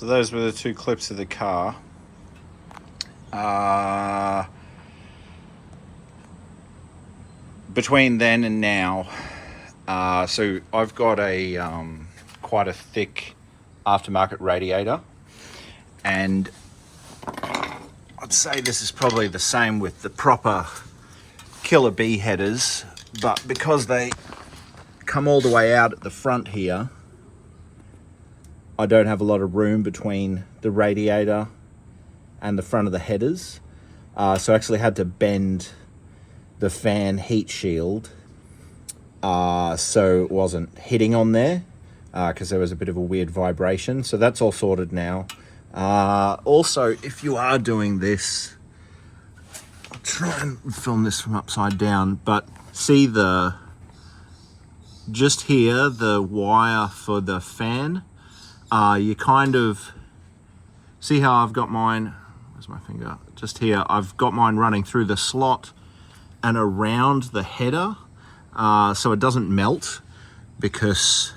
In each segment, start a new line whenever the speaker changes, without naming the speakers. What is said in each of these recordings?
So those were the two clips of the car. Between then and now, so I've got a quite a thick aftermarket radiator, and I'd say this is probably the same with the proper KILLERB headers, but because they come all the way out at the front here, I don't have a lot of room between the radiator and the front of the headers, so I actually had to bend the fan heat shield so it wasn't hitting on there, because there was a bit of a weird vibration. So that's all sorted now. Also, if you are doing this, I'll try and film this from upside down, but see just here, the wire for the fan, you kind of see how I've got mine, where's my finger? Just here, I've got mine running through the slot and around the header, so it doesn't melt, because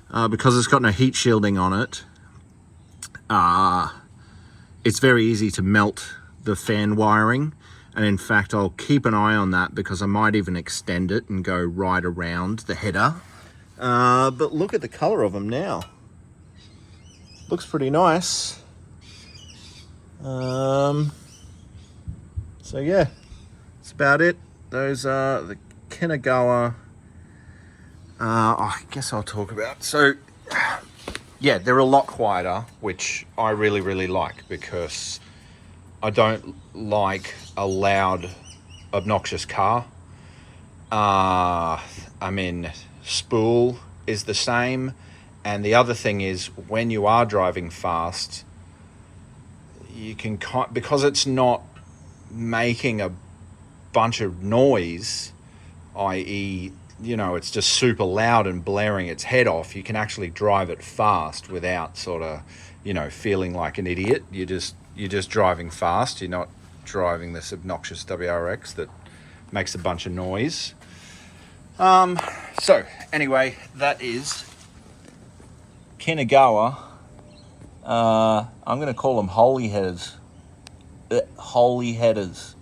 it's got no heat shielding on it. It's very easy to melt the fan wiring, and in fact I'll keep an eye on that, because I might even extend it and go right around the header. But look at the color of them now. Looks pretty nice. So yeah, that's about it. Those are the Kinugawa. I guess I'll talk about. So yeah, they're a lot quieter, which I really like, because I don't like a loud, obnoxious car. I mean, spool is the same, and the other thing is, when you are driving fast, you can, because it's not making a bunch of noise, i.e., you know, it's just super loud and blaring its head off, you can actually drive it fast without sort of, you know, feeling like an idiot. You're just driving fast. You're not driving this obnoxious WRX that makes a bunch of noise. So anyway, that is Kinugawa. I'm going to call them holy headers. Holy headers.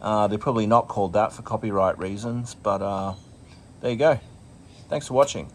They're probably not called that for copyright reasons, but there you go. Thanks for watching.